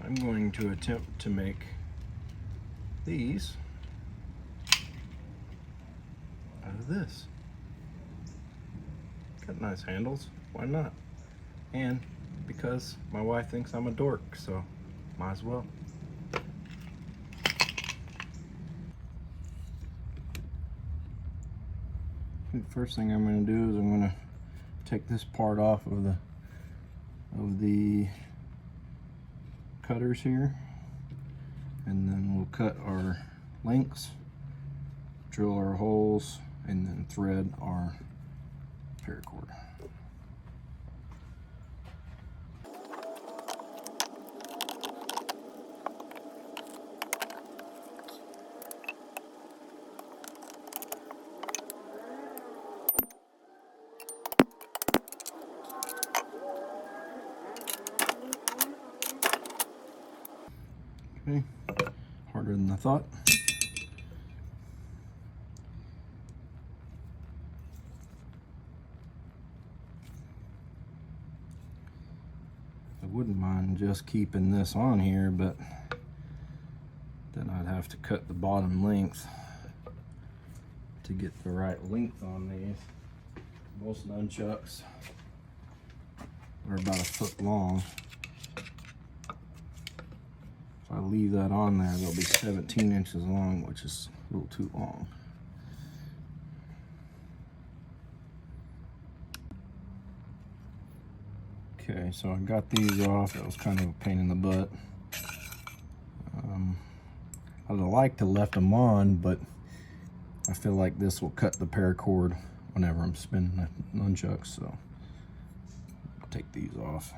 I'm going to attempt to make these out of this. Got nice handles, why not? And because my wife thinks I'm a dork, so might as well. The first thing I'm going to do is I'm going to take this part off of the cutters here, and then we'll cut our lengths, drill our holes, and then thread our paracord. Okay, harder than I thought. I wouldn't mind just keeping this on here, but then I'd have to cut the bottom length to get the right length on these. Most nunchucks are about 1 foot long. If I leave that on there, they'll be 17 inches long, which is a little too long. Okay, so I got these off. That was kind of a pain in the butt. I'd have liked to left them on, but I feel like this will cut the paracord whenever I'm spinning the nunchucks, so I'll take these off.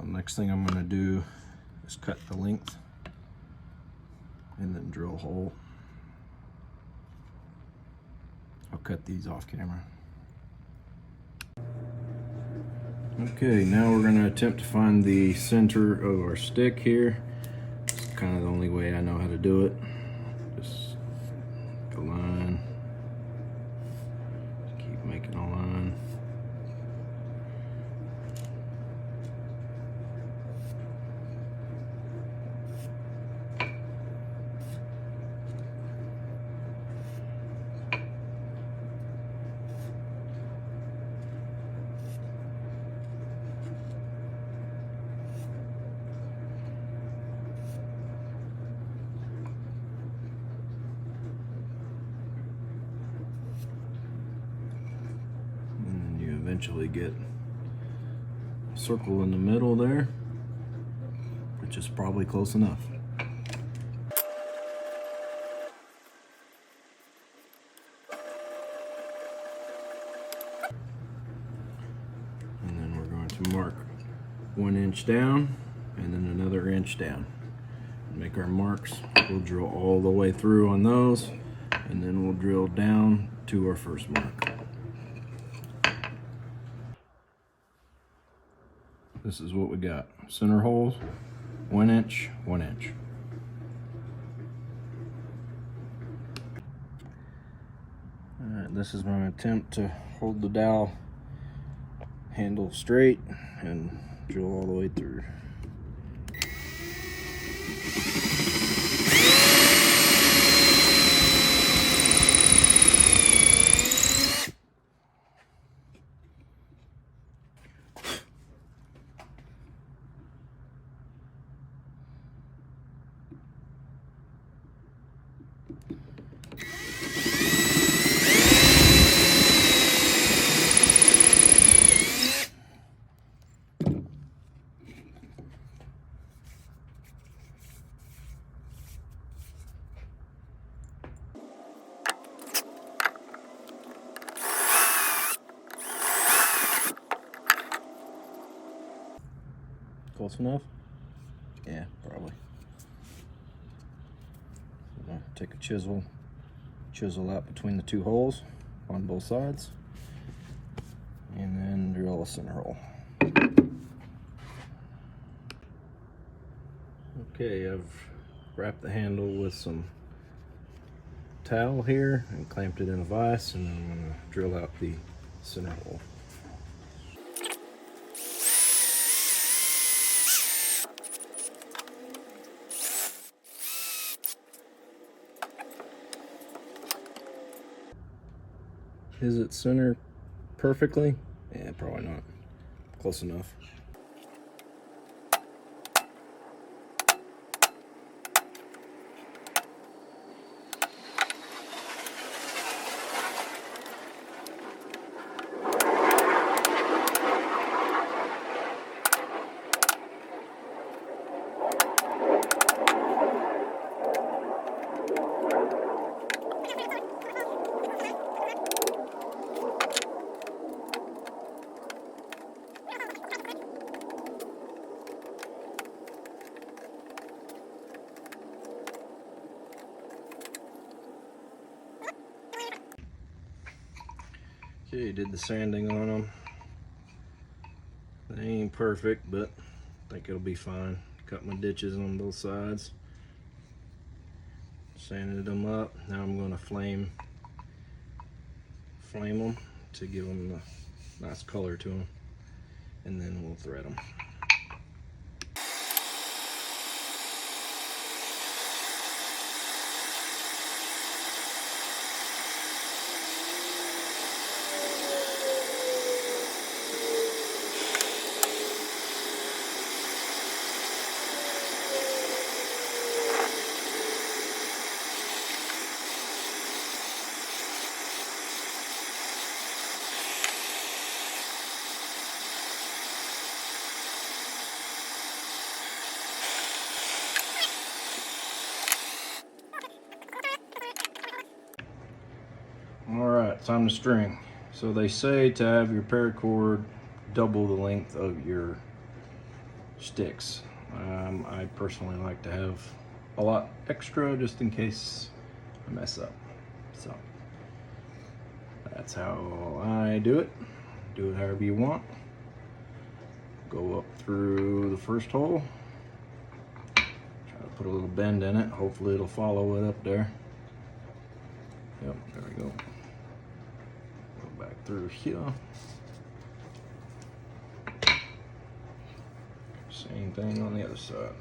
Next thing I'm going to do is cut the length and then drill a hole. I'll cut these off camera. Okay, now we're going to attempt to find the center of our stick here. It's kind of the only way I know how to do it. Just make a line. Just keep making a line. Eventually get a circle in the middle there, which is probably close enough. And then we're going to mark 1 inch down and then another inch down. Make our marks. We'll drill all the way through on those, and then we'll drill down to our first mark. This is what we got. Center holes, 1 inch, 1 inch. Alright, this is my attempt to hold the dowel handle straight and drill all the way through. Close enough? Yeah, probably. I'm gonna take a chisel out between the 2 holes on both sides, and then drill a center hole. Okay, I've wrapped the handle with some towel here and clamped it in a vise, and then I'm gonna drill out the center hole. Is it centered perfectly? Yeah, probably not. Close enough. Okay, did the sanding on them. They ain't perfect, but I think it'll be fine. Cut my ditches on both sides. Sanded them up. Now I'm going to flame them to give them a nice color to them, and then we'll thread them. Alright, time to string. So they say to have your paracord double the length of your sticks. I personally like to have a lot extra just in case I mess up. So that's how I do it. Do it however you want. Go up through the first hole. Try to put a little bend in it. Hopefully it'll follow it up there. Yep, there we go. Go back through here. Same thing on the other side.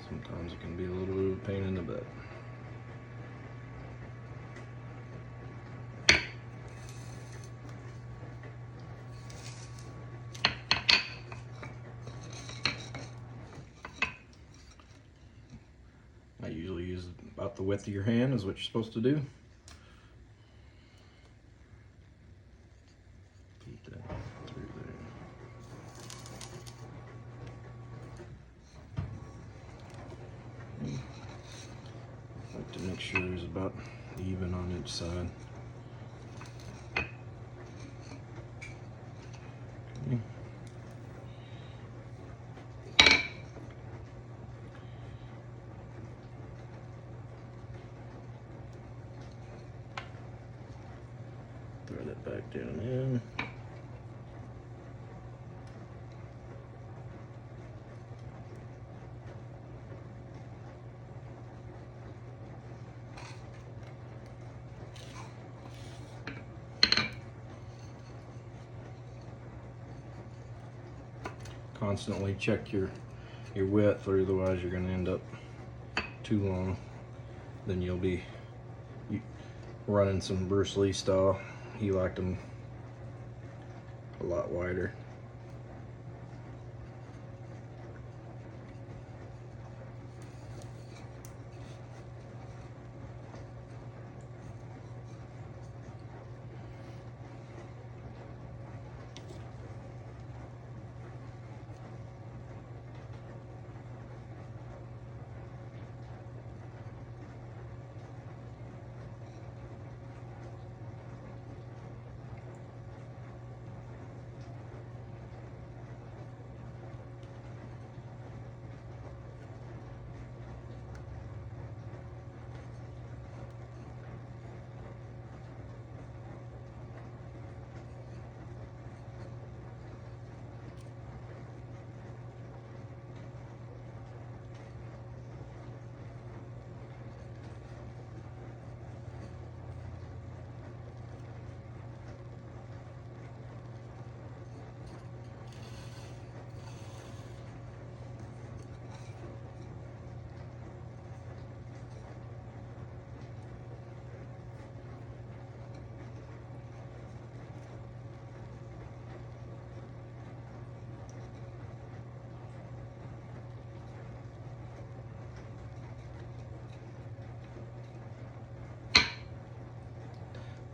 Sometimes it can be a little bit of a pain in the butt. I usually use about the width of your hand is what you're supposed to do. Keep that through there. I like to make sure it's about even on each side. Okay. Thread it back down in. Constantly check your width, or otherwise you're going to end up too long. Then you'll be running some Bruce Lee style. He liked them a lot wider.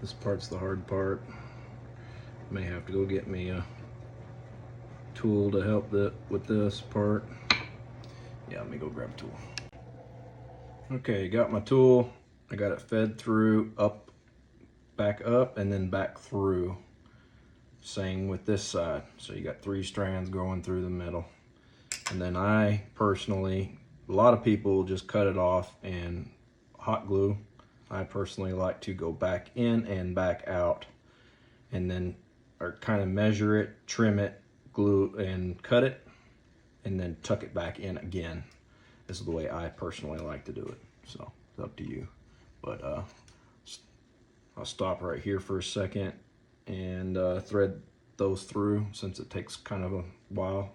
This part's the hard part. May have to go get me a tool to help with this part. Yeah, let me go grab a tool. Okay, got my tool. I got it fed through, up, back up, and then back through. Same with this side. So you got 3 strands going through the middle. And then I personally, a lot of people just cut it off and hot glue. I personally like to go back in and back out, and then or kind of measure it, trim it, glue and cut it, and then tuck it back in again. This is the way I personally like to do it. So it's up to you. But I'll stop right here for a second and thread those through, since it takes kind of a while.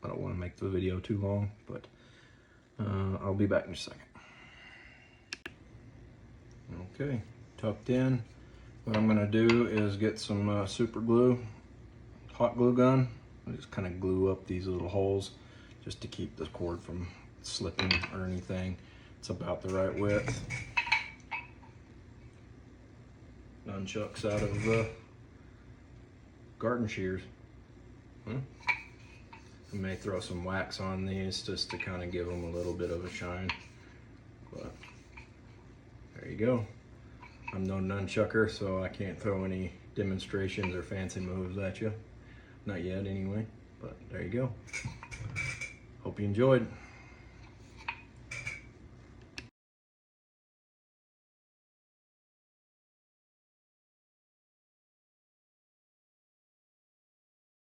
I don't want to make the video too long, but I'll be back in a second. Okay, tucked in. What I'm gonna do is get some super glue, hot glue gun. I just kind of glue up these little holes just to keep the cord from slipping or anything. It's about the right width. Nunchucks out of garden shears. I may throw some wax on these just to kind of give them a little bit of a shine. But there you go. I'm no nunchucker, so I can't throw any demonstrations or fancy moves at you. Not yet anyway, but there you go. Hope you enjoyed.